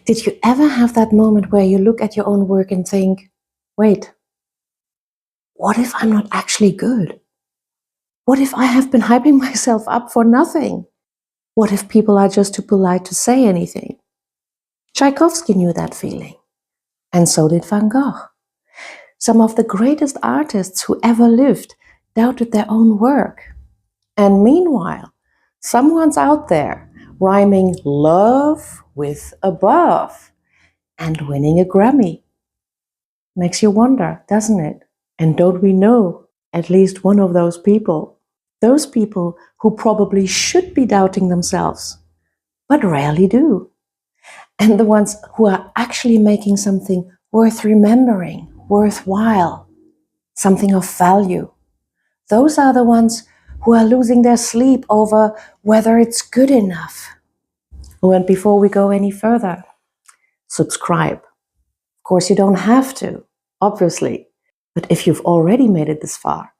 Did you ever have that moment where you look at your own work and think, wait, what if I'm not actually good? What if I have been hyping myself up for nothing? What if people are just too polite to say anything? Tchaikovsky knew that feeling, and so did Van Gogh. Some of the greatest artists who ever lived doubted their own work. And meanwhile, someone's out there rhyming love with above and winning a Grammy. Makes you wonder, doesn't it? And don't we know at least one of those people? Those people who probably should be doubting themselves, but rarely do. And the ones who are actually making something worth remembering, worthwhile, something of value. Those are the ones who are losing their sleep over whether it's good enough. Oh, and before we go any further, subscribe. Of course, you don't have to, obviously, but if you've already made it this far,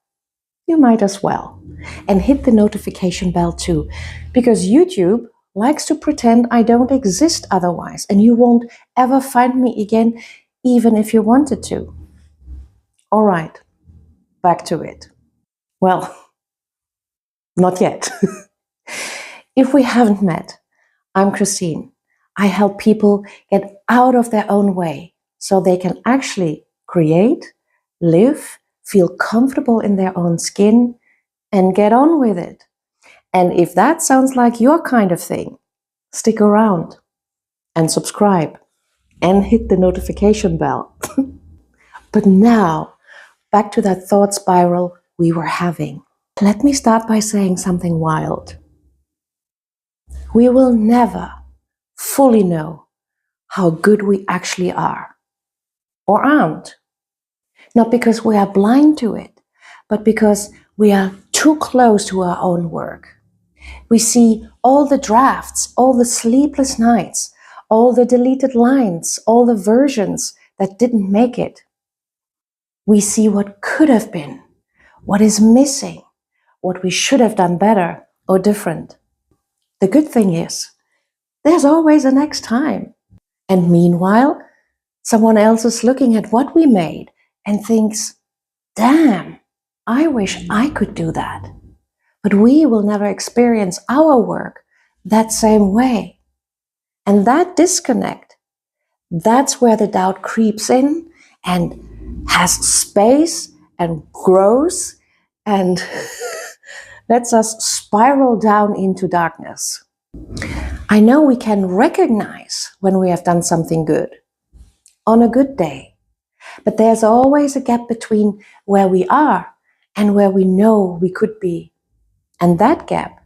you might as well. And hit the notification bell too, because YouTube likes to pretend I don't exist otherwise, and you won't ever find me again, even if you wanted to. All right, back to it. Well, not yet. If we haven't met, I'm Christine. I help people get out of their own way so they can actually create, live, feel comfortable in their own skin, and get on with it. And if that sounds like your kind of thing, stick around and subscribe and hit the notification bell. But now, back to that thought spiral we were having. Let me start by saying something wild. We will never fully know how good we actually are or aren't. Not because we are blind to it, but because we are too close to our own work. We see all the drafts, all the sleepless nights, all the deleted lines, all the versions that didn't make it. We see what could have been, what is missing, what we should have done better or different. The good thing is, there's always a next time. And meanwhile, someone else is looking at what we made and thinks, damn, I wish I could do that. But we will never experience our work that same way. And that disconnect, that's where the doubt creeps in and has space and grows and lets us spiral down into darkness. I know we can recognize when we have done something good on a good day, but there's always a gap between where we are and where we know we could be. And that gap,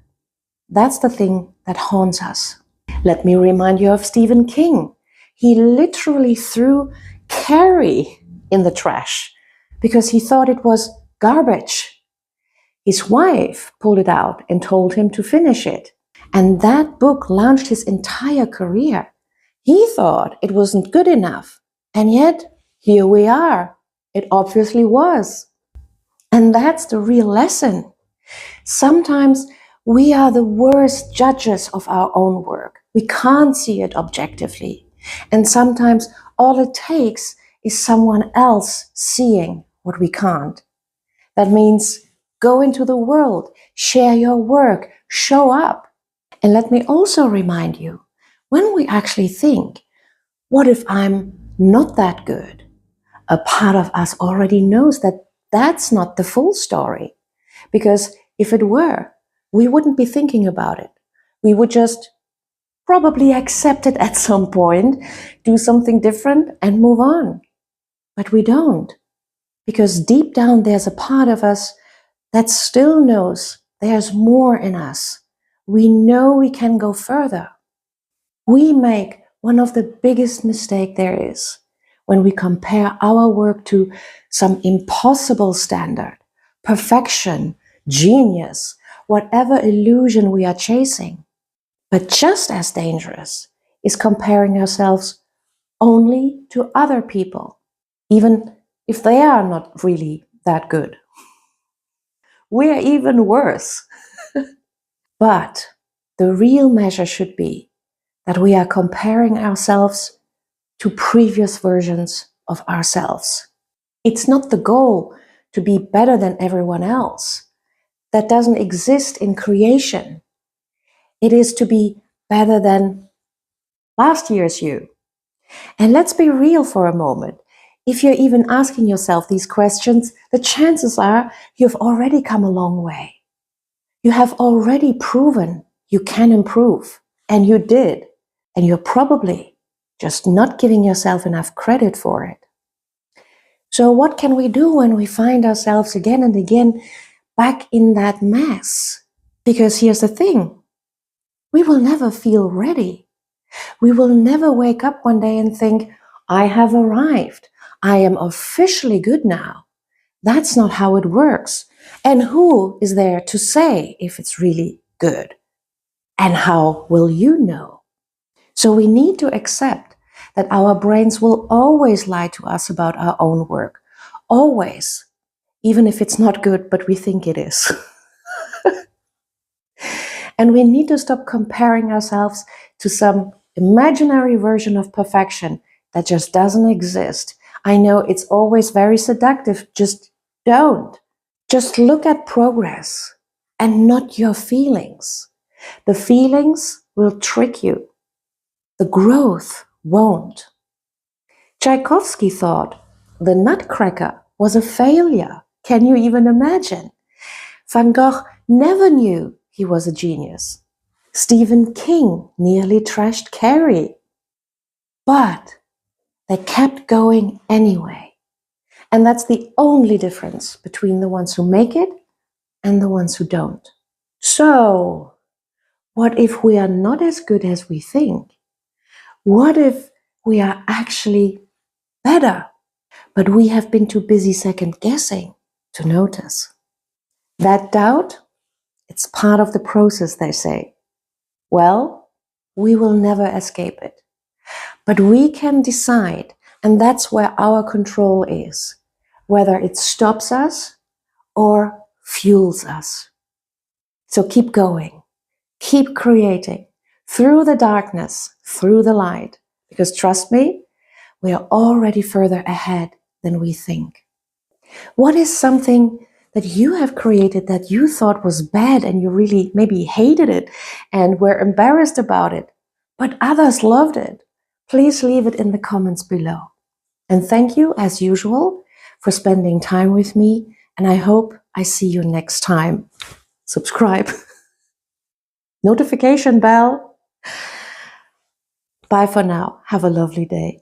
that's the thing that haunts us. Let me remind you of Stephen King. He literally threw Carrie in the trash because he thought it was garbage. His wife pulled it out and told him to finish it. And that book launched his entire career. He thought it wasn't good enough. And yet, here we are. It obviously was. And that's the real lesson. Sometimes we are the worst judges of our own work. We can't see it objectively. And sometimes all it takes is someone else seeing what we can't. That means go into the world, share your work, show up. And let me also remind you, when we actually think, what if I'm not that good? A part of us already knows that that's not the full story. Because if it were, we wouldn't be thinking about it. We would just probably accept it at some point, do something different and move on. But we don't. Because deep down there's a part of us that still knows there's more in us. We know we can go further. We make one of the biggest mistakes there is when we compare our work to some impossible standard, perfection, genius, whatever illusion we are chasing. But just as dangerous is comparing ourselves only to other people, even if they are not really that good. We're even worse. But the real measure should be that we are comparing ourselves to previous versions of ourselves. It's not the goal to be better than everyone else. That doesn't exist in creation. It is to be better than last year's you. And let's be real for a moment. If you're even asking yourself these questions, the chances are you've already come a long way. You have already proven you can improve, and you did, and you're probably just not giving yourself enough credit for it. So what can we do when we find ourselves again and again back in that mess? Because here's the thing, we will never feel ready. We will never wake up one day and think, I have arrived. I am officially good now. That's not how it works. And who is there to say if it's really good? And how will you know? So we need to accept that our brains will always lie to us about our own work. Always. Even if it's not good, but we think it is. And we need to stop comparing ourselves to some imaginary version of perfection that just doesn't exist. I know it's always very seductive. Just don't. Just look at progress and not your feelings. The feelings will trick you. The growth won't. Tchaikovsky thought the Nutcracker was a failure. Can you even imagine? Van Gogh never knew he was a genius. Stephen King nearly trashed Carrie. But they kept going anyway. And that's the only difference between the ones who make it and the ones who don't. So, what if we are not as good as we think? What if we are actually better, but we have been too busy second guessing to notice? That doubt, it's part of the process, they say. Well, we will never escape it. But we can decide, and that's where our control is, whether it stops us or fuels us. So keep going, keep creating, through the darkness, through the light, because trust me, we are already further ahead than we think. What is something that you have created that you thought was bad and you really maybe hated it and were embarrassed about it, but others loved it? Please leave it in the comments below. And thank you, as usual, for spending time with me, and I hope I see you next time. Subscribe. Notification bell. Bye for now. Have a lovely day.